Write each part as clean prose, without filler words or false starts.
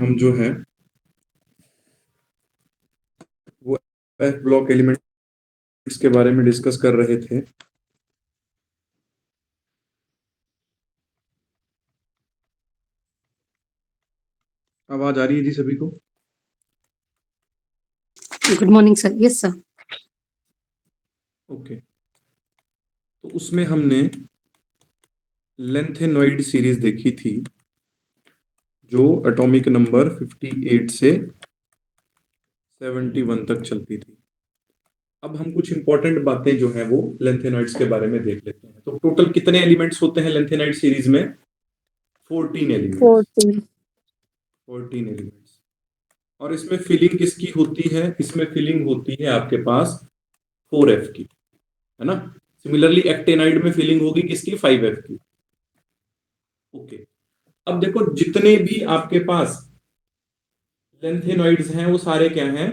हम जो है वो एफ ब्लॉक एलिमेंट्स के बारे में डिस्कस कर रहे थे। आवाज आ रही है जी सभी को? Good morning sir. Yes sir. Okay, तो उसमें हमने लेंथेनॉइड सीरीज देखी थी जो एटॉमिक नंबर 58 से 71 तक चलती थी। अब हम कुछ इंपॉर्टेंट बातें जो है वो लेंथेनॉइड्स के बारे में देख लेते हैं। तो टोटल कितने एलिमेंट्स होते हैं लेंथेनॉइड सीरीज में? 14 एलिमेंट्स। 14 एलिमेंट्स। और इसमें फिलिंग किसकी होती है? इसमें फिलिंग होती है आपके पास 4f की, है ना। सिमिलरली एक्टेनाइड में फिलिंग होगी किसकी? 5f की। ओके, अब देखो जितने भी आपके पास लेंथेनॉइड्स हैं वो सारे क्या हैं?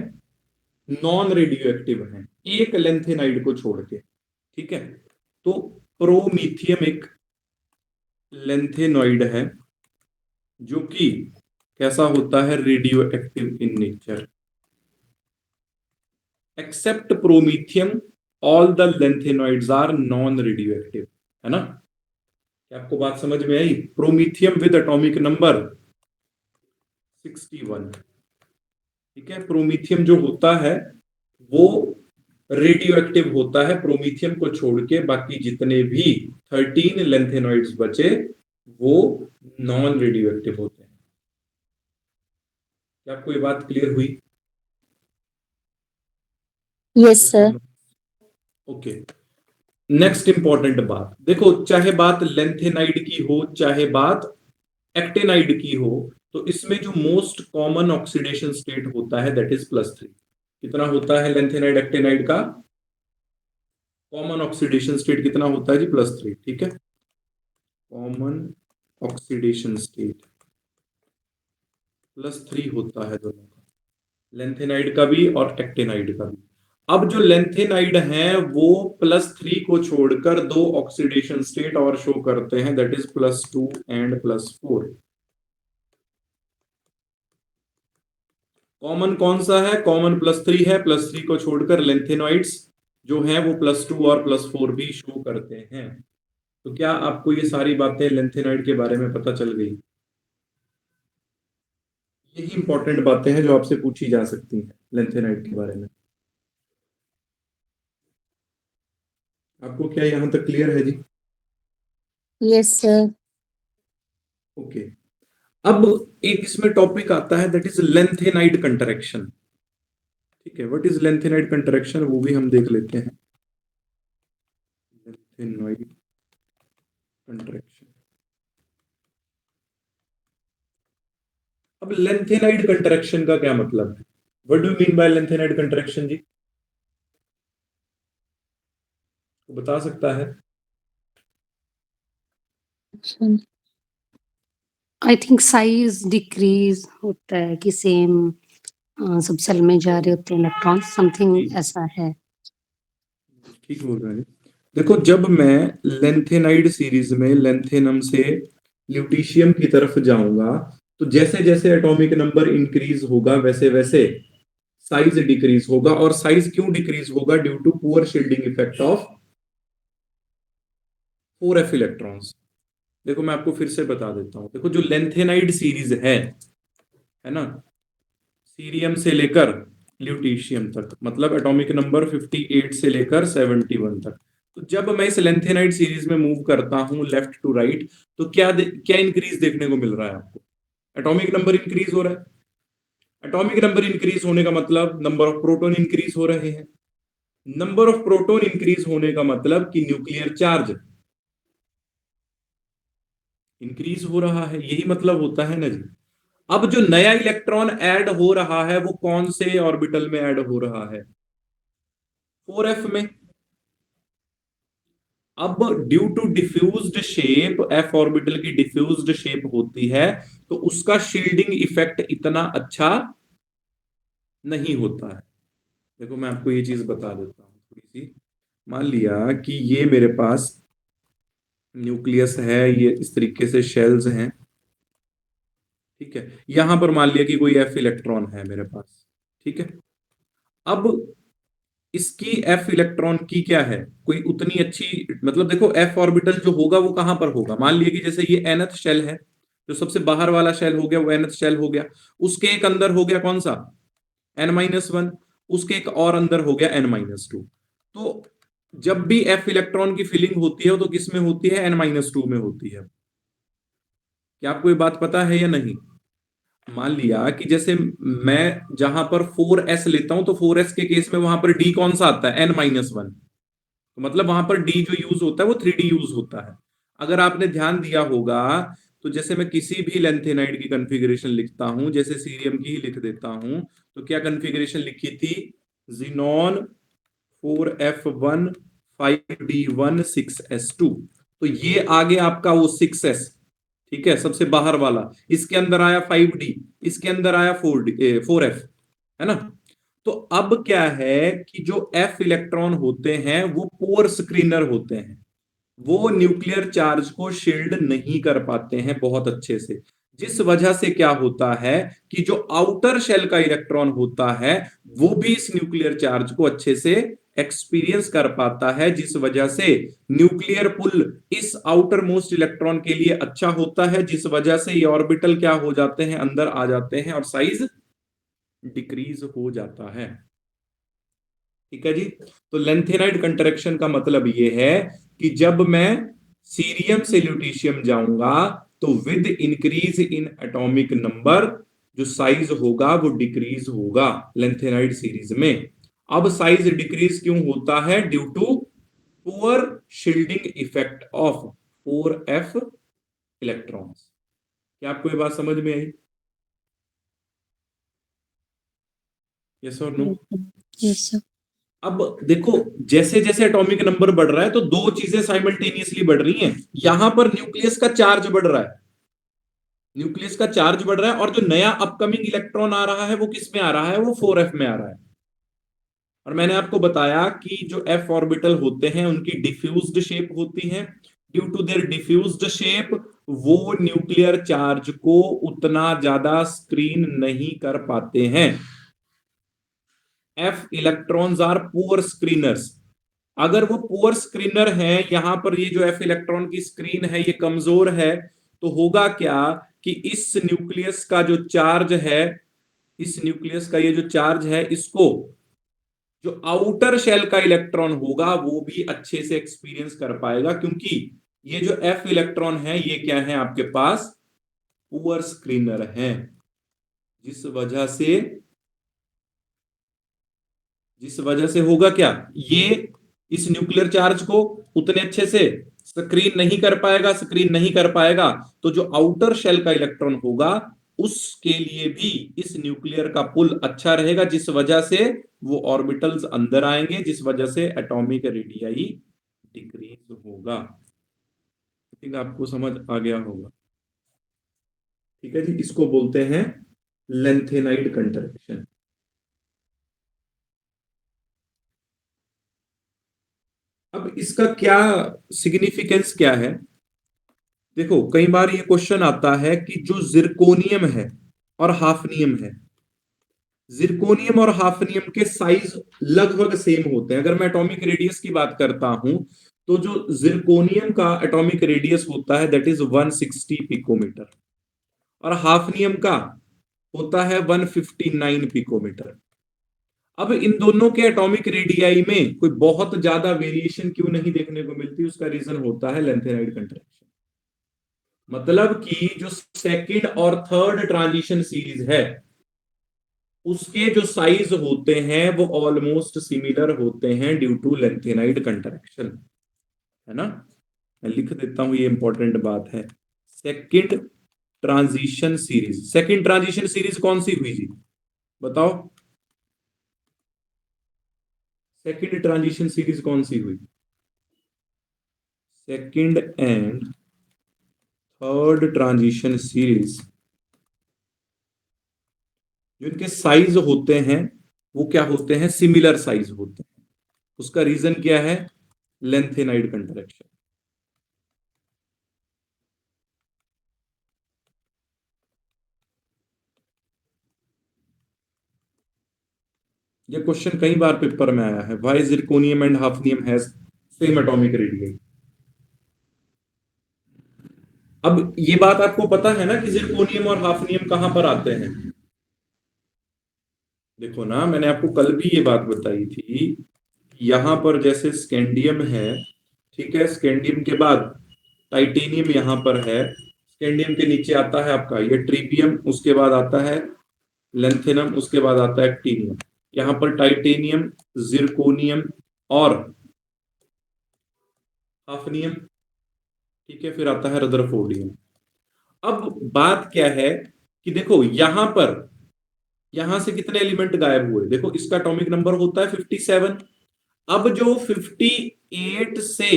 नॉन रेडियो एक्टिव हैं, एक लेंथेनाइड को छोड़ के। ठीक है, तो प्रोमीथियम एक लेंथेनॉइड है जो कि कैसा होता है? Radio active in nature. Except promethium all the lanthanoids are non radio active, है ना। क्या आपको बात समझ में आई? Promethium with atomic number 61। ठीक है, प्रोमीथियम जो होता है वो रेडियो एक्टिव होता है, प्रोमीथियम को छोड़ के बाकी जितने भी 13 लेंथेनॉइड्स बचे वो नॉन रेडियो एक्टिव होते हैं। क्या आपको ये बात क्लियर हुई? Yes sir. Okay, next important बात देखो, चाहे बात लेंथेनाइड की हो चाहे बात एक्टेनाइड की हो, तो इसमें जो मोस्ट कॉमन ऑक्सीडेशन स्टेट होता है दैट इज +3। कितना होता है लेंथेनाइड एक्टेनाइड का कॉमन ऑक्सीडेशन स्टेट? कितना होता है जी? +3। ठीक है, कॉमन ऑक्सीडेशन स्टेट +3 होता है दोनों का, लेंथेनाइड का भी और एक्टेनाइड का भी। अब जो लेंथेनाइड है वो +3 को छोड़कर दो ऑक्सीडेशन स्टेट और शो करते हैं दैट इज +2 एंड +4। कॉमन कौन सा है? कॉमन +3 है, +3 को छोड़कर लेंथेनॉइड्स जो हैं वो +2 और +4 भी शो करते हैं। तो क्या आपको ये सारी बातें लेंथेनॉइड के बारे में पता चल गई? यही इंपॉर्टेंट बातें हैं जो आपसे पूछी जा सकती हैं लेंथेनाइड के बारे में। आपको क्या यहां तक क्लियर है जी? Yes sir. ओके, अब एक इसमें टॉपिक आता है दैट इज लेंथेनाइड कंट्रैक्शन। ठीक है, व्हाट इज लेंथेनाइड कंट्रैक्शन वो भी हम देख लेते हैं। Lanthanide contraction. अब लेंथेनाइड कंट्रैक्शन का क्या मतलब है? What do mean by lanthanide contraction जी? वो बता सकता है? आई थिंक साइज डिक्रीज होता है कि सेम सब सेल में जा रहे होते हैं इलेक्ट्रॉन, समथिंग ऐसा है। ठीक बोल रहे हैं। देखो, जब मैं लेंथेनाइड सीरीज में लेंथेनम से ल्यूटीशियम की तरफ जाऊंगा तो जैसे जैसे एटॉमिक नंबर इंक्रीज होगा वैसे वैसे साइज डिक्रीज होगा। और साइज क्यों डिक्रीज होगा? Due to poor shielding effect of 4f electrons. देखो मैं आपको फिर से बता देता हूं। देखो जो लेंथेनाइड सीरीज है ना, सीरियम से लेकर ल्यूटीशियम तक, मतलब एटॉमिक नंबर 58 से लेकर 71 तक। तो जब मैं इस लेंथेनाइड सीरीज में मूव करता हूं लेफ्ट टू राइट, तो क्या इंक्रीज देखने को मिल रहा है आपको? एटॉमिक नंबर इंक्रीज हो रहा है। एटॉमिक नंबर इंक्रीज होने का मतलब नंबर ऑफ प्रोटॉन इंक्रीज हो रहे हैं। नंबर ऑफ प्रोटॉन इंक्रीज होने का मतलब कि न्यूक्लियर चार्ज इंक्रीज हो रहा है, यही मतलब होता है ना जी। अब जो नया इलेक्ट्रॉन ऐड हो रहा है वो कौन से ऑर्बिटल में ऐड हो रहा है? 4f में। अब due to diffused shape, F orbital की डिफ्यूज्ड शेप होती है तो उसका शील्डिंग इफेक्ट इतना अच्छा नहीं होता है। देखो मैं आपको ये चीज बता देता हूँ थोड़ी सी। मान लिया कि ये मेरे पास न्यूक्लियस है, ये इस तरीके से शेल्स हैं। ठीक है, यहां पर मान लिया कि कोई एफ इलेक्ट्रॉन है मेरे पास, ठीक है। अब इसकी एफ इलेक्ट्रॉन की क्या है, कोई उतनी अच्छी, मतलब देखो एफ ऑर्बिटल जो होगा वो कहां पर होगा, मान लिया कि जैसे ये nth शेल है, जो सबसे बाहर वाला शेल हो गया वो nth शेल हो गया, उसके एक अंदर हो गया कौन सा, n-1, उसके एक और अंदर हो गया n-2। तो जब भी एफ इलेक्ट्रॉन की फिलिंग होती है तो किस में होती है, n-2 में होती है। क्या आपको ये बात पता है या नहीं? मान लिया कि जैसे मैं जहां पर 4s लेता हूं तो 4s के केस में वहां पर d कौन सा आता है, n-1, तो मतलब वहां पर d जो यूज होता है वो 3d यूज होता है। अगर आपने ध्यान दिया होगा तो जैसे मैं किसी भी लेंथेनाइड की कॉन्फ़िगरेशन लिखता हूं, जैसे सीरियम की ही लिख देता हूं, तो क्या कॉन्फ़िगरेशन लिखी थी, जिनॉन 4f1 5d1 6s2। तो ये आगे आपका वो 6s, ठीक है, सबसे बाहर वाला, इसके अंदर आया 5d, इसके अंदर आया 4f, है ना। तो अब क्या है कि जो एफ इलेक्ट्रॉन होते हैं वो पोर स्क्रीनर होते हैं, वो न्यूक्लियर चार्ज को शील्ड नहीं कर पाते हैं बहुत अच्छे से, जिस वजह से क्या होता है कि जो आउटर शेल का इलेक्ट्रॉन होता है वो भी इस न्यूक्लियर चार्ज को अच्छे से एक्सपीरियंस कर पाता है, जिस वजह से न्यूक्लियर पुल इस आउटर मोस्ट इलेक्ट्रॉन के लिए अच्छा होता है, जिस वजह से ये ऑर्बिटल क्या हो जाते हैं, अंदर आ जाते हैं और साइज डिक्रीज हो जाता है। ठीक है जी। तो लेंथेनाइड कंट्रैक्शन का मतलब ये है कि जब मैं सीरियम से ल्यूटीशियम जाऊंगा तो with increase in atomic number जो साइज होगा वो डिक्रीज होगा लेंथेनाइड सीरीज में। अब साइज डिक्रीज क्यों होता है, due to poor shielding effect of 4f electrons. क्या आपको ये बात समझ में आई? यस और नो? Yes sir. अब देखो, जैसे जैसे एटॉमिक नंबर बढ़ रहा है तो दो चीजें साइमल्टेनियसली बढ़ रही हैं, यहां पर न्यूक्लियस का चार्ज बढ़ रहा है, न्यूक्लियस का चार्ज बढ़ रहा है, और जो नया अपकमिंग इलेक्ट्रॉन आ रहा है वो किस में आ रहा है, वो 4f में आ रहा है। और मैंने आपको बताया कि जो f ऑर्बिटल होते हैं उनकी डिफ्यूज्ड शेप होती है, due to their diffused shape वो न्यूक्लियर चार्ज को उतना ज्यादा स्क्रीन नहीं कर पाते हैं। F electrons are poor screeners. अगर वो पुअर स्क्रीनर है, यहां पर ये जो एफ इलेक्ट्रॉन की स्क्रीन है ये कमजोर है, तो होगा क्या कि इस न्यूक्लियस का जो चार्ज है, इस न्यूक्लियस का ये जो चार्ज है, इसको जो आउटर शेल का इलेक्ट्रॉन होगा वो भी अच्छे से एक्सपीरियंस कर पाएगा, क्योंकि ये जो एफ इलेक्ट्रॉन है ये क्या है आपके पास, पुअर स्क्रीनर है, जिस वजह से होगा क्या, ये इस न्यूक्लियर चार्ज को उतने अच्छे से स्क्रीन नहीं कर पाएगा। तो जो आउटर शेल का इलेक्ट्रॉन होगा उसके लिए भी इस न्यूक्लियर का पुल अच्छा रहेगा, जिस वजह से वो ऑर्बिटल्स अंदर आएंगे, जिस वजह से एटॉमिक रेडियाई डिक्रीज होगा। ठीक है, आपको समझ आ गया होगा। ठीक है जी, इसको बोलते हैं लेंथेनाइड कंट्रैक्शन। अब इसका क्या सिग्निफिकेंस क्या है, देखो कई बार ये क्वेश्चन आता है कि जो जिरकोनियम है और हाफनियम है, जिरकोनियम और हाफनियम के साइज लगभग सेम होते हैं। अगर मैं एटॉमिक रेडियस की बात करता हूं तो जो जिरकोनियम का एटॉमिक रेडियस होता है दैट इज 160 पिकोमीटर, और हाफनियम का होता है 159 पिकोमीटर। अब इन दोनों के एटॉमिक रेडियाई में कोई बहुत ज्यादा वेरिएशन क्यों नहीं देखने को मिलती, उसका रीजन होता है लेंथेनाइड कंट्रैक्शन। मतलब कि जो सेकंड और थर्ड ट्रांजिशन सीरीज है उसके जो साइज होते हैं वो ऑलमोस्ट सिमिलर होते हैं ड्यू टू लेंथेनाइड कंट्रैक्शन, है ना। मैं लिख देता हूं, ये इंपॉर्टेंट बात है। सेकंड ट्रांजिशन सीरीज कौन सी हुई जी, बताओ, सेकंड ट्रांजिशन सीरीज कौन सी हुई, second and third transition series, जो इनके साइज होते हैं वो क्या होते हैं, सिमिलर साइज होते हैं। उसका रीजन क्या है, लेंथेनाइड कंट्रैक्शन। ये क्वेश्चन कई बार पेपर में आया है, why zirconium and hafnium has same atomic radius. अब ये बात आपको पता है ना कि जिरकोनियम और हाफनियम कहां पर आते हैं। देखो ना, मैंने आपको कल भी ये बात बताई थी, यहां पर जैसे स्कैंडियम है, ठीक है, स्कैंडियम के बाद टाइटेनियम यहां पर है, स्कैंडियम के नीचे आता है आपका ये ट्रिपियम, उसके बाद आता है लेंथेनम, उसके बाद आता है एक्टीनियम। यहां पर टाइटेनियम, जिरकोनियम और हाफनियम, ठीक है, फिर आता है रदरफोर्डियम। अब बात क्या है कि देखो यहां से कितने एलिमेंट गायब हुए, देखो इसका एटॉमिक नंबर होता है 57। अब जो 58 से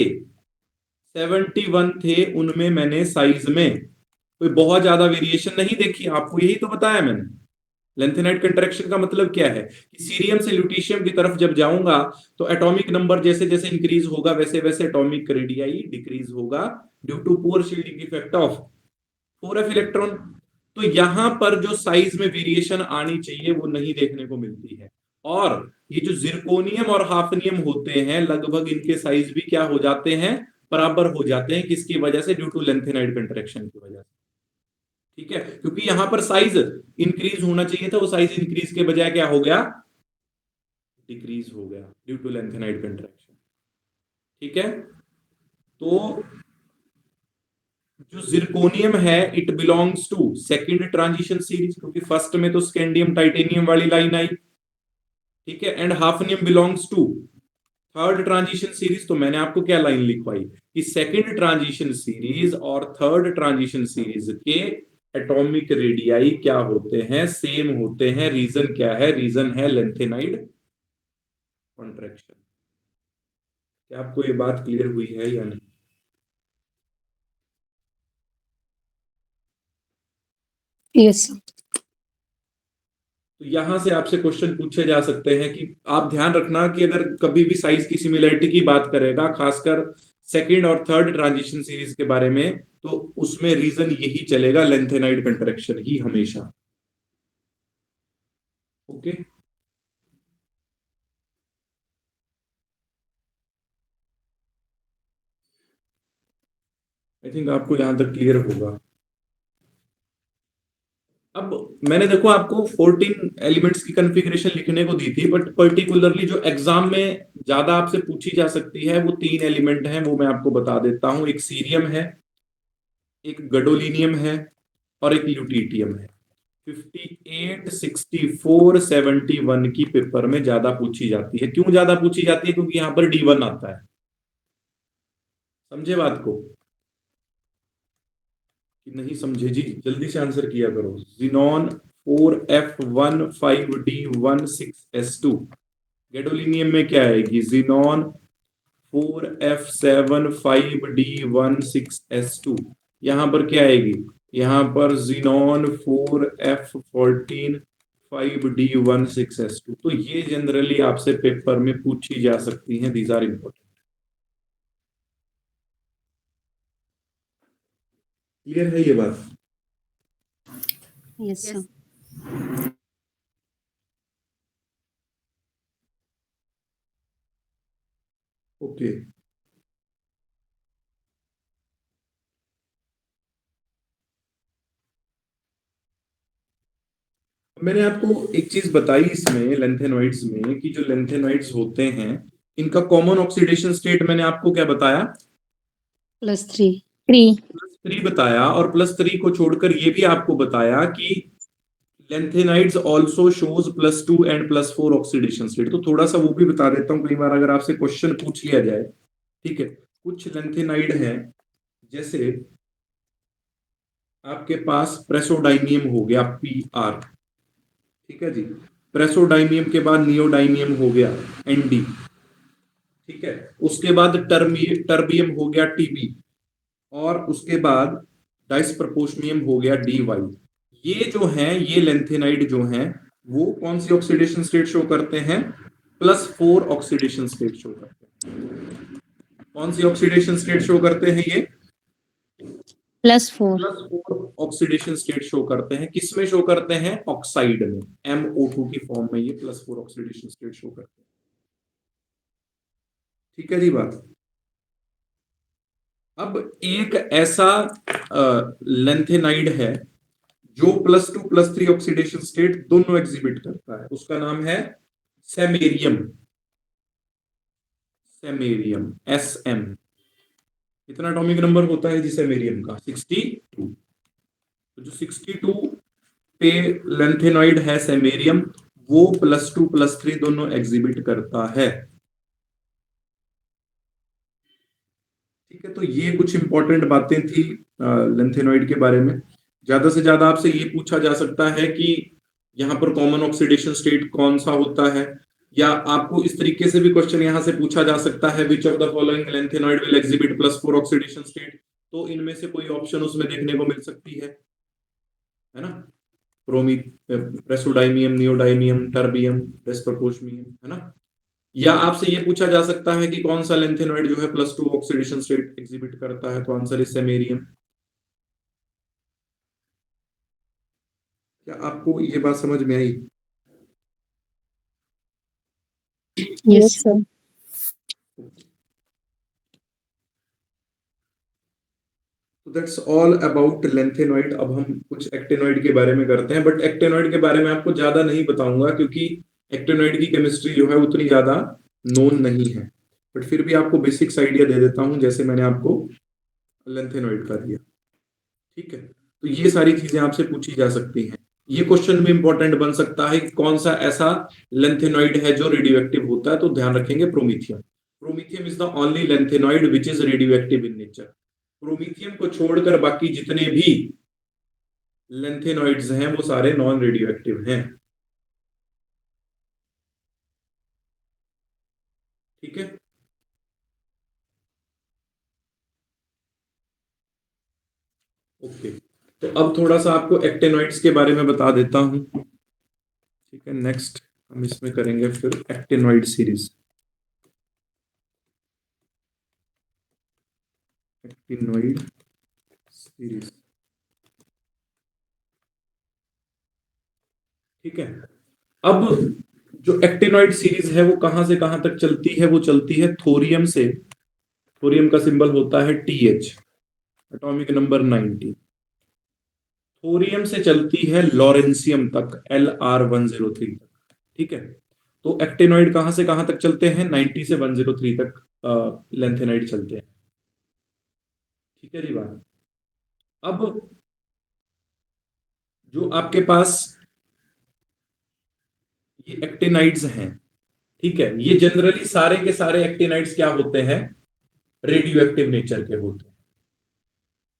71 थे उनमें मैंने साइज में कोई बहुत ज्यादा वेरिएशन नहीं देखी, आपको यही तो बताया मैंने। लेंथेनाइड कंट्रैक्शन का मतलब क्या है कि सीरियम से ल्यूटीशियम की तरफ जब जाऊंगा तो एटॉमिक नंबर जैसे जैसे इंक्रीज होगा वैसे वैसे एटॉमिक रेडियाई डिक्रीज होगा due to poor shielding effect of 4f electron. तो यहां पर जो साइज में वेरिएशन आनी चाहिए वो नहीं देखने को मिलती है। और ये जो जिरकोनियम और हाफनियम होते हैं लगभग इनके साइज भी क्या हो जाते हैं, बराबर हो जाते हैं, किसकी वजह से, ड्यू टू लेंथेनाइड कंट्रैक्शन की वजह से। ठीक है, क्योंकि यहां पर साइज इंक्रीज होना चाहिए था, वो साइज इंक्रीज के बजाय क्या हो गया, डिक्रीज हो गया ड्यू टू लेंथेनाइड कंट्रैक्शन। ठीक है, तो जो जिरकोनियम है it belongs to second transition series, क्योंकि फर्स्ट में तो स्कैंडियम टाइटेनियम वाली लाइन आई, ठीक है, and hafnium belongs to third transition series. तो मैंने आपको क्या लाइन लिखवाई कि सेकंड ट्रांजिशन सीरीज और थर्ड ट्रांजिशन सीरीज के एटॉमिक रेडियाई क्या होते हैं, सेम होते हैं। रीजन क्या है, रीजन है लेंथेनाइड कॉन्ट्रैक्शन। क्या आपको ये बात क्लियर हुई है या नहीं? Yes sir. तो यहां से आपसे क्वेश्चन पूछे जा सकते हैं कि आप ध्यान रखना कि अगर कभी भी साइज की सिमिलरिटी की बात करेगा, खासकर सेकंड और थर्ड ट्रांजिशन सीरीज के बारे में, तो उसमें रीजन यही चलेगा, लेंथेनाइड कंट्रैक्शन ही हमेशा। ओके, आई थिंक आपको यहां तक क्लियर होगा। अब मैंने देखो आपको 14 एलिमेंट्स की कॉन्फ़िगरेशन लिखने को दी थी, बट पर्टिकुलरली जो एग्जाम में ज्यादा आपसे पूछी जा सकती है वो 3 एलिमेंट हैं, वो मैं आपको बता देता हूं। एक सीरियम है, एक गडोलिनियम है और एक ल्यूटिटियम है। 58, 64, 71 की पेपर में ज्यादा पूछी जाती है। क्यों ज्यादा पूछी जाती है, क्योंकि यहां पर D1 आता है। समझे बात को कि नहीं समझे जी? जल्दी से आंसर किया करो। Xenon 4f15d16s2। गैडोलिनियम में क्या आएगी, जिनॉन 4f75d16s2। यहां पर क्या आएगी, यहां पर जिनॉन 4f14 5d16s2। तो ये जनरली आपसे पेपर में पूछी जा सकती हैं, दीज आर इंपॉर्टेंट। क्लियर है ये बात? Yes sir. ओके, मैंने आपको एक चीज बताई इसमें लेंथेनॉइड्स में कि जो लेंथेनॉइड्स होते हैं इनका कॉमन ऑक्सीडेशन स्टेट मैंने आपको क्या बताया, +3। +3 बताया। और +3 को छोड़कर ये भी आपको बताया कि lanthanides also shows +2 and +4 oxidation state. तो थोड़ा सा वो भी बता देता हूँ, कई बार अगर आपसे क्वेश्चन पूछ लिया जाए। ठीक है, कुछ लेंथेनाइड है, जैसे आपके पास प्रेसोडाइनियम हो गया PR, ठीक है जी, प्रेसोडाइनियम के बाद नियोडाइनियम हो गया ND, ठीक है, उसके बाद टर्बियम हो गया TB, और उसके बाद डाइसप्रपोर्शनियम हो गया DY। ये जो हैं, ये लेंथेनाइड जो हैं वो कौन सी ऑक्सीडेशन स्टेट शो करते हैं, +4 ऑक्सीडेशन स्टेट शो करते हैं। कौन सी ऑक्सीडेशन स्टेट शो करते हैं ये, +4 +4 ऑक्सीडेशन स्टेट शो करते हैं। किसमें शो करते हैं? ऑक्साइड में, MO2 की फॉर्म में ये +4 ऑक्सीडेशन स्टेट शो करते हैं। ठीक है जी बात। अब एक ऐसा लेंथेनाइड है जो +2 +3 ऑक्सीडेशन स्टेट दोनों एग्जिबिट करता है, उसका नाम है सेमेरियम। Samarium, SM। कितना एटॉमिक नंबर होता है जी सेमेरियम का? 62। तो जो 62 पे लेंथेनॉइड है सेमेरियम, वो +2 +3 दोनों एग्जिबिट करता है। ठीक है, तो ये कुछ इंपॉर्टेंट बातें थी लेंथेनॉइड के बारे में। ज्यादा से ज्यादा आपसे ये पूछा जा सकता है कि यहाँ पर कॉमन ऑक्सीडेशन स्टेट कौन सा होता है, या आपको इस तरीके से भी क्वेश्चन यहाँ से पूछा जा सकता है, which of the following lanthanoid will exhibit +4 oxidation state. तो इनमें से कोई ऑप्शन उसमें देखने को मिल सकती है ना? प्रोमी प्रेसोडाइमियम, नियोडाइमियम, टर्बियम, डेस्पाकोस्मियम, है ना? या आपसे ये पूछा जा सकता है कि कौन सा लेंथेनॉइड जो है +2 ऑक्सीडेशन स्टेट एग्जिबिट करता है, तो आंसर इज सेमेरियम। क्या आपको ये बात समझ में आई? Yes sir. तो दैट्स ऑल अबाउट लेंथेनॉइड। अब हम कुछ एक्टेनॉइड के बारे में करते हैं, बट एक्टेनॉइड के बारे में आपको ज्यादा नहीं बताऊंगा क्योंकि एक्टेनॉइड की केमिस्ट्री जो है उतनी ज्यादा नोन नहीं है, बट फिर भी आपको बेसिक्स आइडिया दे देता हूं जैसे मैंने आपको लेंथेनॉइड का दिया। ठीक है, तो ये सारी चीजें आपसे पूछी जा सकती हैं। ये क्वेश्चन भी इंपॉर्टेंट बन सकता है कि कौन सा ऐसा लेंथेनॉइड है जो रेडियो एक्टिव होता है, तो ध्यान रखेंगे promethium. Promethium is the only lanthanoid which is radio active in nature. Promethium को छोड़कर बाकी जितने भी लेंथेनॉइड्स हैं वो सारे नॉन रेडियो एक्टिव हैं। ठीक है, ओके। तो अब थोड़ा सा आपको एक्टेनॉइड्स के बारे में बता देता हूं। ठीक है, नेक्स्ट हम इसमें करेंगे फिर एक्टेनॉइड सीरीज। एक्टिनॉइड सीरीज, ठीक है। अब जो एक्टिनॉइड सीरीज है वो कहां से कहां तक चलती है? वो चलती है थोरियम से। थोरियम का सिंबल होता है TH, एटॉमिक नंबर 90। थोरियम से चलती है लॉरेंसियम तक, LR103 तक। ठीक है, तो एक्टिनॉइड कहां से कहां तक चलते हैं? 90 से 103 तक लेंथेनाइड चलते हैं। ठीक है जी बात। अब जो आपके पास ये एक्टिनाइड्स हैं, ठीक है, ये जनरली सारे के सारे एक्टिनाइड्स क्या होते हैं? रेडियो एक्टिव नेचर के होते हैं।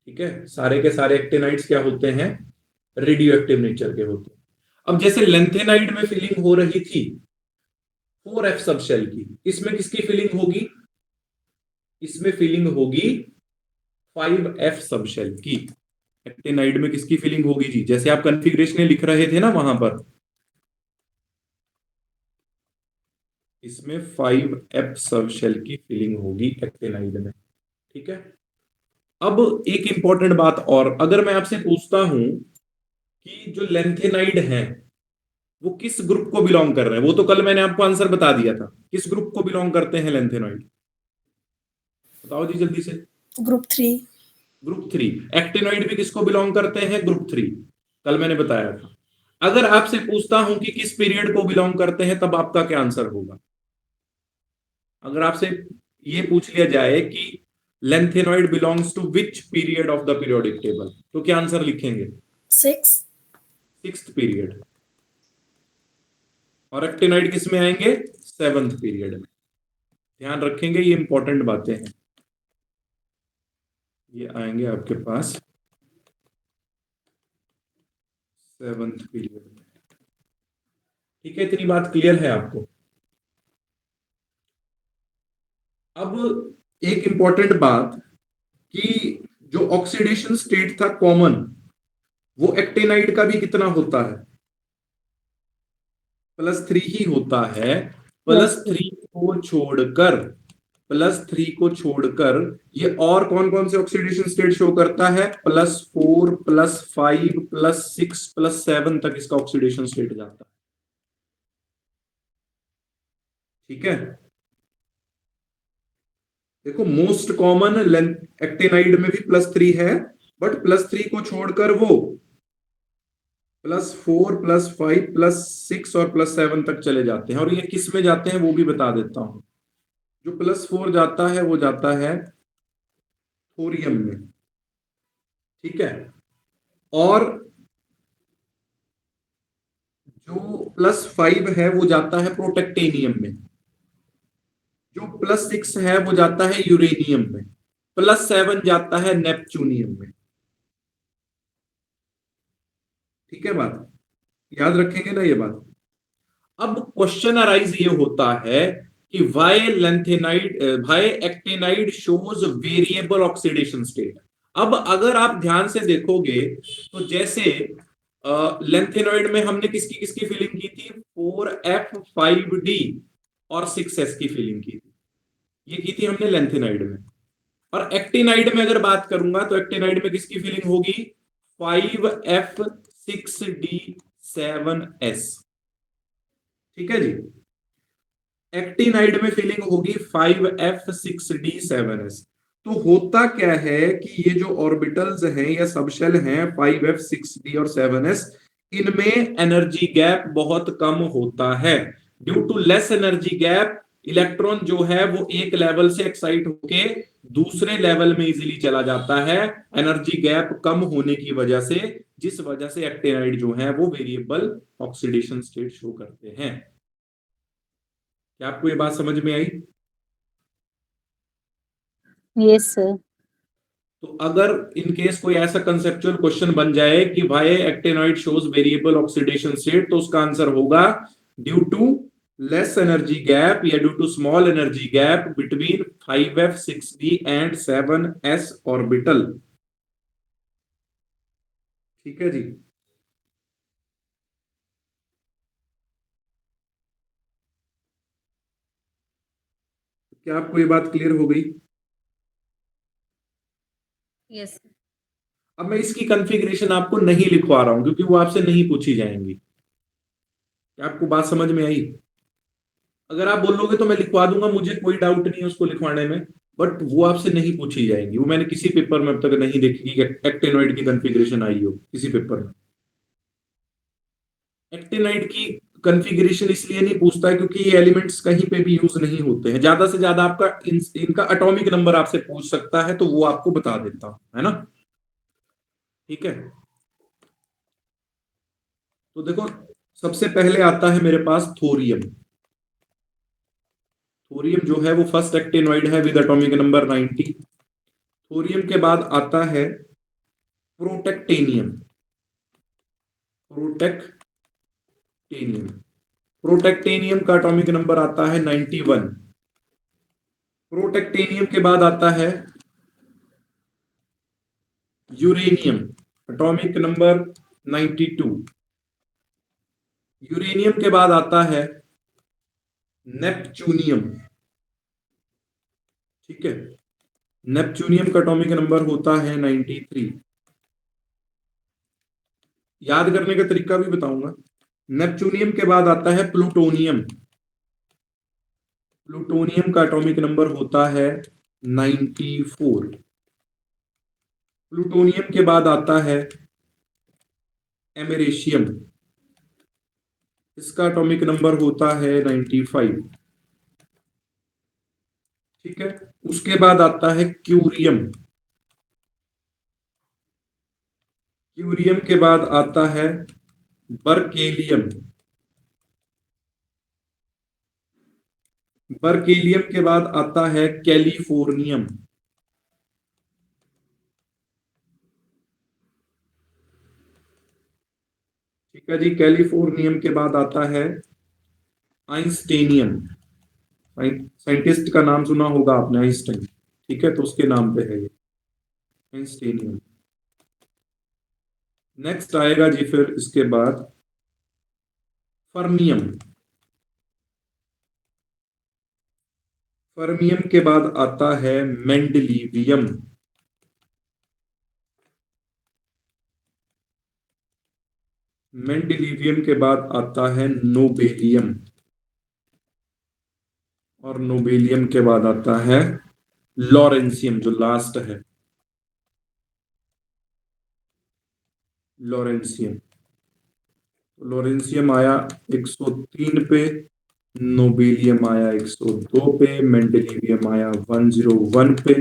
ठीक है, सारे के सारे एक्टिनाइड्स क्या होते हैं? रेडियो एक्टिव नेचर के होते हैं। अब जैसे लेंथेनाइड में फिलिंग हो रही थी 4F सब शेल की, इसमें किसकी फिलिंग होगी? इसमें फिलिंग होगी 5F सब शेल की। एक्टिनाइड में किसकी फिलिंग होगी जी? जैसे आप कॉन्फ़िगरेशन लिख रहे थे ना वहां पर, इसमें 5F सब शेल की फिलिंग होगी एक्टिनाइड में। ठीक है, अब एक इंपॉर्टेंट बात और, अगर मैं आपसे पूछता हूं कि जो लेंथेनाइड है वो किस ग्रुप को बिलोंग कर रहे हैं, वो तो कल मैंने आपको आंसर बता दिया था। किस ग्रुप को बिलोंग करते हैं लेंथेनाइड? बताओ जी जल्दी से। ग्रुप 3। ग्रुप 3। एक्टिनॉइड भी किसको बिलोंग करते हैं? ग्रुप 3, कल मैंने बताया था। अगर आपसे पूछता हूं कि किस पीरियड को बिलोंग करते हैं, तब आपका क्या आंसर होगा? अगर आपसे ये पूछ लिया जाए कि lanthanoid belongs to which period of the periodic table, तो क्या आंसर लिखेंगे? 6th period. और एक्टिनॉइड किस में आएंगे? 7th पीरियड में। ध्यान रखेंगे, ये इंपॉर्टेंट बातें हैं, ये आएंगे आपके पास 7th पीरियड में। ठीक है, इतनी बात क्लियर है आपको? अब एक इंपॉर्टेंट बात कि जो ऑक्सीडेशन स्टेट था कॉमन, वो एक्टिनाइड का भी कितना होता है? +3 ही होता है। +3 को छोड़कर +3 को छोड़कर ये और कौन कौन से ऑक्सीडेशन स्टेट शो करता है? +4 +5 +6 +7 तक इसका ऑक्सीडेशन स्टेट जाता है। ठीक है, देखो मोस्ट कॉमन एक्टिनाइड में भी +3 है, बट +3 को छोड़कर वो +4 +5 +6 और +7 तक चले जाते हैं। और ये किस में जाते हैं वो भी बता देता हूं। जो +4 जाता है वो जाता है थोरियम में, ठीक है। और जो +5 है वो जाता है प्रोटेक्टेनियम में। जो +6 है वो जाता है यूरेनियम में। +7 जाता है नेपच्यूनियम में। ठीक है, बात याद रखेंगे ना ये बात। अब क्वेश्चन अराइज ये होता है कि why actinide shows variable oxidation state. अब अगर आप ध्यान से देखोगे तो जैसे लेंथेनॉइड में हमने किसकी किसकी फिलिंग की थी? 4F5D और 6S की फिलिंग की थी, ये की थी हमने लेंथेनाइड में। और एक्टिनाइड में अगर बात करूंगा तो एक्टिनाइड में किसकी फिलिंग होगी? 5F6D7S। ठीक है जी, एक्टिनाइड में फिलिंग होगी 5F6D7S। तो होता क्या है कि ये जो ऑर्बिटल्स हैं या सबशेल हैं 5F6D और 7S, इनमें एनर्जी गैप बहुत कम होता है। Due to less energy gap electron जो है वो एक लेवल से एक्साइट होके दूसरे लेवल में इजीली चला जाता है, एनर्जी गैप कम होने की वजह से, जिस वजह से एक्टिनाइड जो है वो वेरिएबल ऑक्सीडेशन स्टेट शो करते हैं। क्या आपको ये बात समझ में आई? Yes sir. तो अगर इन केस कोई ऐसा कंसेप्चुअल क्वेश्चन बन जाए कि why actinoid shows variable oxidation state, तो उसका आंसर होगा due to less energy gap या due to small energy gap between 5F6D and 7S orbital. ठीक है जी, क्या आपको ये बात क्लियर हो गई? यस। अब मैं इसकी कॉन्फ़िगरेशन आपको नहीं लिखवा रहा हूं क्योंकि वो आपसे नहीं पूछी जाएंगी। क्या आपको बात समझ में आई? अगर आप बोलोगे तो मैं लिखवा दूंगा, मुझे कोई डाउट नहीं है उसको लिखवाने में, बट वो आपसे नहीं पूछी जाएंगी। वो मैंने किसी पेपर में अब तक नहीं देखी कि एक्टिनॉइड की कॉन्फ़िगरेशन आई हो किसी पेपर में। एक्टिनॉइड की कॉन्फ़िगरेशन इसलिए नहीं पूछता है क्योंकि ये एलिमेंट्स कहीं पे भी यूज नहीं होते हैं। ज्यादा से ज्यादा आपका इनका एटॉमिक नंबर आपसे पूछ सकता है, तो वो आपको बता देता हूं, है ना। ठीक है, तो देखो सबसे पहले आता है मेरे पास थोरियम। थोरियम जो है वो फर्स्ट एक्टिनॉइड है विद एटॉमिक नंबर 90। थोरियम के बाद आता है प्रोटेक्टेनियम। प्रोटेक्टेनियम प्रोटेक्टेनियम का एटॉमिक नंबर आता है 91। प्रोटेक्टेनियम के बाद आता है यूरेनियम, एटॉमिक नंबर 92। यूरेनियम के बाद आता है नेपच्यूनियम। ठीक है, नेपच्यूनियम का एटॉमिक नंबर होता है 93। याद करने का तरीका भी बताऊंगा। नेपच्यूनियम के बाद आता है प्लूटोनियम। प्लूटोनियम का एटॉमिक नंबर होता है 94। प्लूटोनियम के बाद आता है एमेरेशियम, इसका एटॉमिक नंबर होता है 95। ठीक है, उसके बाद आता है क्यूरियम। क्यूरियम के बाद आता है बर्केलियम। बर्केलियम के बाद आता है कैलिफोर्नियम। ठीक है जी, कैलिफोर्नियम के बाद आता है आइंस्टेनियम। साइंटिस्ट का नाम सुना होगा आपने, आइंस्टाइन। ठीक है, तो उसके नाम पे है ये आइंस्टेनियम। नेक्स्ट आएगा जी फिर इसके बाद फर्मियम। फर्मियम के बाद आता है मेंडलीवियम। मेंडलीवियम के बाद आता है नोबेलियम, और नोबेलियम के बाद आता है लॉरेंसियम जो लास्ट है, लॉरेंसियम। लॉरेंसियम आया 103 पे, नोबेलियम आया 102 पे, मेंडलीवियम आया 101 पे,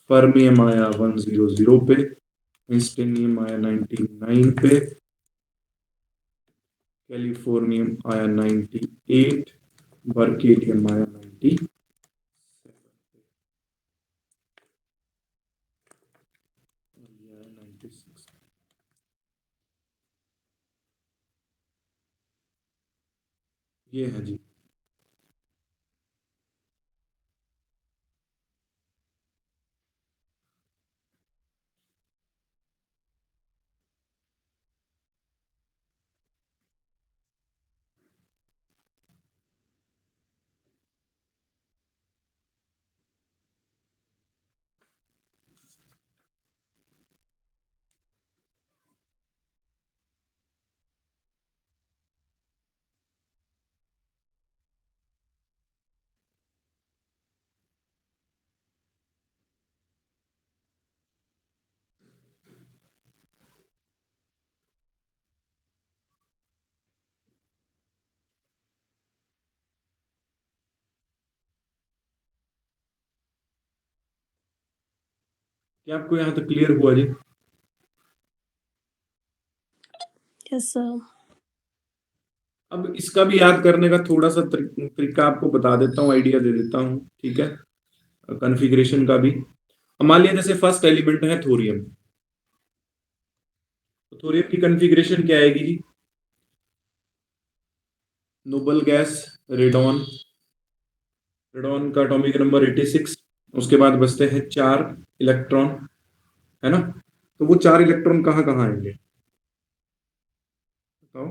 फर्मियम आया 100 पे, इंस्टेनियम आया 99 पे, कैलिफोर्नियम आया 98, बर्केलियम आया 97 पे, और ये आया 96। ये है जी। क्या आपको यहां तक क्लियर हुआ जी? Yes sir. अब इसका भी याद करने का थोड़ा सा तरीका आपको बता देता हूँ, आइडिया दे देता हूँ, ठीक है, कॉन्फ़िगरेशन का भी। मान लिया जैसे फर्स्ट एलिमेंट है थोरियम, तो थोरियम की कॉन्फ़िगरेशन क्या आएगी जी? नोबल गैस रेडॉन, रेडॉन का एटॉमिक नंबर 86, उसके बाद बचते हैं 4 इलेक्ट्रॉन, है ना? तो वो 4 इलेक्ट्रॉन कहाँ कहाँ आएंगे बताओ?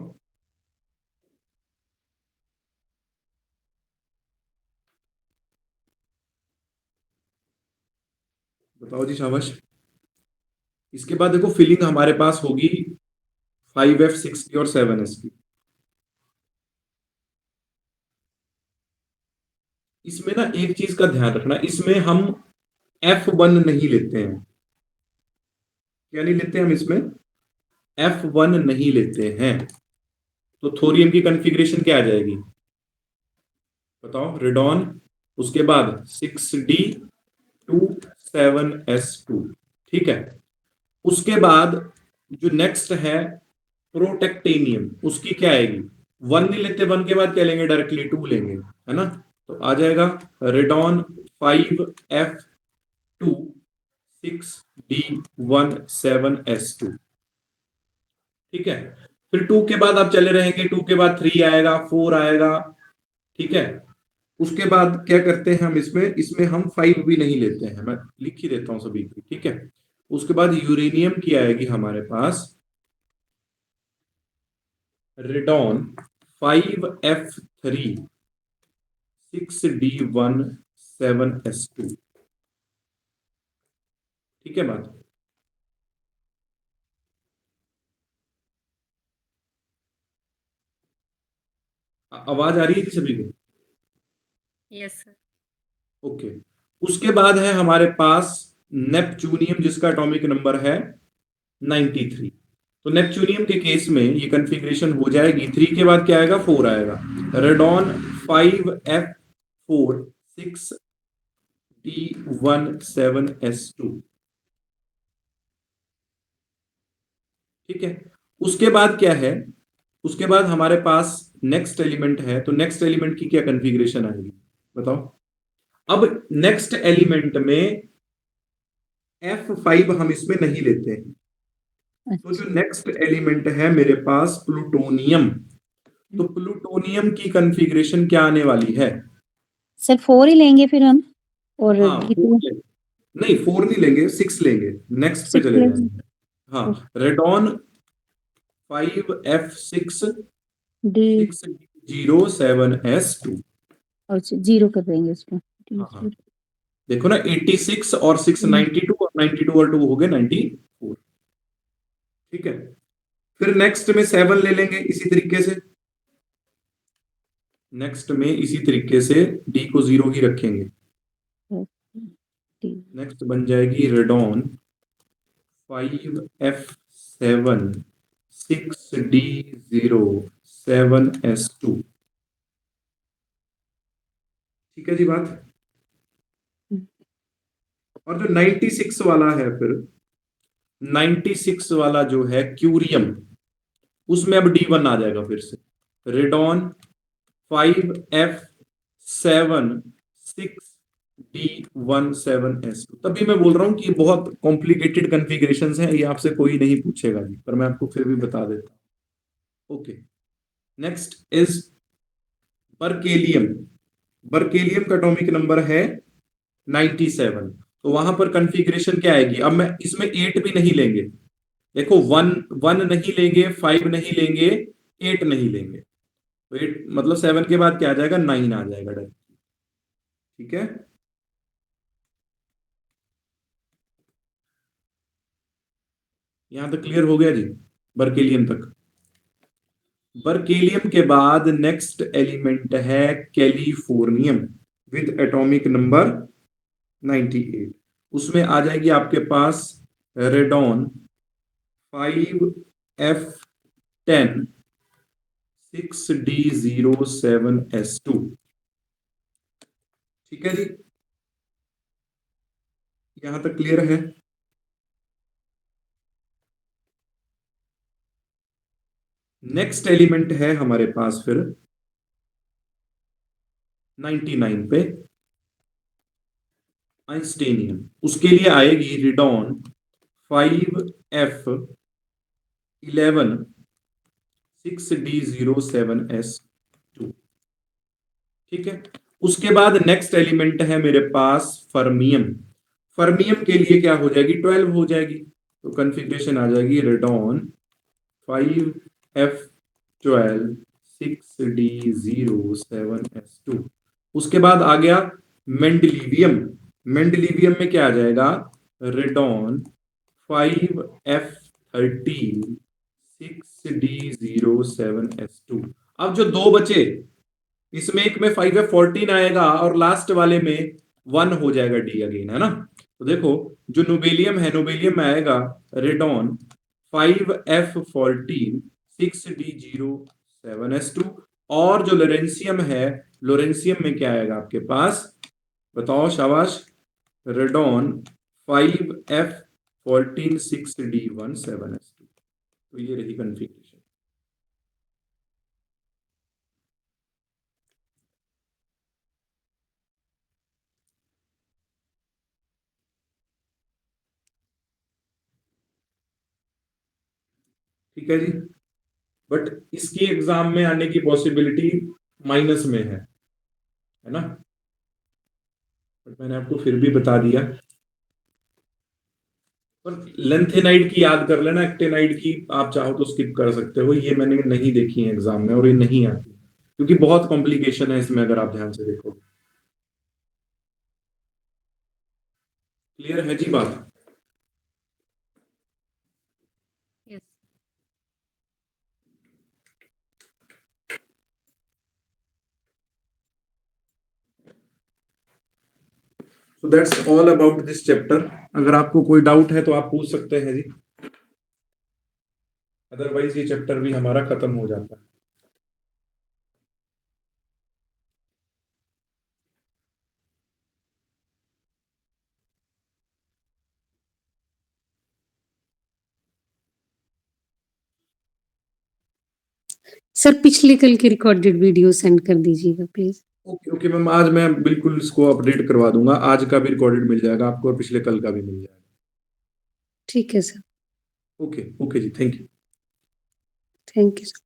बताओ जी, शाबाश। इसके बाद देखो फिलिंग हमारे पास होगी 5f 6p और 7s की। इसमें ना एक चीज का ध्यान रखना, इसमें हम F1 नहीं लेते हैं। क्या नहीं लेते हम इसमें? F1 नहीं लेते हैं। तो थोरियम की कॉन्फ़िगरेशन क्या आ जाएगी बताओ? रेडॉन, उसके बाद 6d2 7s2, ठीक है। उसके बाद जो नेक्स्ट है प्रोटेक्टेनियम, उसकी क्या आएगी? 1 नहीं लेते, 1 के बाद क्या लेंगे? डायरेक्टली 2 लेंगे, है ना? तो आ जाएगा रेडॉन 5f2 6d1 7s2, ठीक है। फिर 2 के बाद आप चले रहेंगे, 2 के बाद 3 आएगा, 4 आएगा, ठीक है। उसके बाद क्या करते हैं हम इसमें? इसमें हम 5 भी नहीं लेते हैं, मैं लिख ही देता हूं सभी की, ठीक है। उसके बाद यूरेनियम की आएगी हमारे पास रेडॉन 5f3 6d1 7s2, ठीक है बात? आवाज आ रही है जी सभी को? Yes sir. ओके। उसके बाद है हमारे पास नेपच्यूनियम, जिसका एटॉमिक नंबर है 93। तो नेपच्यूनियम के केस में ये कॉन्फ़िगरेशन हो जाएगी, 3 के बाद क्या आएगा? 4 आएगा, रेडॉन 5f4 6d1 7s2, ठीक है। उसके बाद क्या है? उसके बाद हमारे पास नेक्स्ट एलिमेंट है, तो नेक्स्ट एलिमेंट की क्या कॉन्फ़िगरेशन आएगी बताओ? अब नेक्स्ट एलिमेंट में F5 हम इसमें नहीं लेते हैं। तो जो नेक्स्ट एलिमेंट है मेरे पास प्लूटोनियम, तो प्लूटोनियम की कॉन्फ़िगरेशन क्या आने वाली है? सर 4 ही लेंगे फिर हम, और हाँ, नहीं 4 नहीं लेंगे, 6 लेंगे, नेक्स्ट पे 6 चले लेंगे। जाएंगे। हाँ, रेडॉन 5f6 डी 6d07s2, अच्छा 0 कर देंगे उसको। हाँ हाँ, देखो ना 86 और 6 92 और 92 और 2 हो गए 94। ठीक है, फिर नेक्स्ट में 7 ले लेंगे इसी तरीके से, नेक्स्ट में इसी तरीके से डी को 0 ही रखेंगे। नेक्स्ट बन जाएगी रेडॉन 5F7 6D0 7S2। ठीक है जी बात। और जो 96 वाला है, फिर 96 वाला जो है क्यूरियम, उसमें अब D1 आ जाएगा फिर से, रेडॉन 5F7 6D1 7S2। तभी मैं बोल रहा हूं कि बहुत कॉम्प्लिकेटेड कॉन्फ़िगरेशंस हैं, ये आपसे कोई नहीं पूछेगा जी, पर मैं आपको फिर भी बता देता हूं। Okay, next is berkelium. Berkelium का एटॉमिक नंबर है 97। तो वहां पर कॉन्फ़िगरेशन क्या आएगी, अब मैं इसमें 8 भी नहीं लेंगे, देखो 1 नहीं लेंगे, 5 नहीं लेंगे, 8 नहीं लेंगे, तो 8 मतलब 7 के बाद क्या आ जाएगा, 9 आ जाएगा डायरेक्ट। ठीक है, यहां तक क्लियर हो गया जी, बर्केलियम तक। बर्केलियम के बाद नेक्स्ट एलिमेंट है कैलिफोर्नियम विद एटॉमिक नंबर 98। उसमें आ जाएगी आपके पास रेडॉन 5F10 6D0 7S2। ठीक है जी, यहां तक क्लियर है। नेक्स्ट एलिमेंट है हमारे पास फिर 99 पे आइंस्टीनियम। उसके लिए आएगी रिडॉन 5F11 6D0 7S2। ठीक है, उसके बाद नेक्स्ट एलिमेंट है मेरे पास फर्मियम। फर्मियम के लिए क्या हो जाएगी, 12 हो जाएगी, तो कॉन्फ़िगरेशन आ जाएगी रेडॉन 5F12 6D0 7S2। उसके बाद आ गया मेंडलीवियम। मेंडलीवियम में क्या आ जाएगा, रेडॉन 5F13 6D0 7S2। अब जो दो बचे, इसमें एक में 5F14 आएगा और लास्ट वाले में 1 हो जाएगा डी अगेन, है ना। तो देखो जो नोबेलियम है, नोबेलियम में आएगा रेडॉन 5F14 6D0 7S2। और जो लोरेंसियम है, लोरेंसियम में क्या आएगा आपके पास, बताओ शाबाश, रेडॉन 5F14 6D1 7S2। तो ये रही कॉन्फ़िगरेशन। ठीक है जी, बट इसकी एग्जाम में आने की पॉसिबिलिटी माइनस में है ना, बट मैंने आपको फिर भी बता दिया। पर लेंथेनाइड की याद कर लेना, एक्टेनाइड की आप चाहो तो स्किप कर सकते हो, ये मैंने नहीं देखी है एग्जाम में और ये नहीं आती, क्योंकि बहुत कॉम्प्लिकेशन है इसमें अगर आप ध्यान से देखो। क्लियर है जी बात। Yes. So that's all about this chapter. अगर आपको कोई डाउट है तो आप पूछ सकते हैं जी, अदरवाइज ये चैप्टर भी हमारा खत्म हो जाता है। सर पिछले कल की रिकॉर्डेड वीडियो सेंड कर दीजिएगा प्लीज। ओके ओके मैम, आज मैं बिल्कुल इसको अपडेट करवा दूंगा, आज का भी रिकॉर्डेड मिल जाएगा आपको और पिछले कल का भी मिल जाएगा। ठीक है सर, ओके ओके जी, thank you. Thank you sir.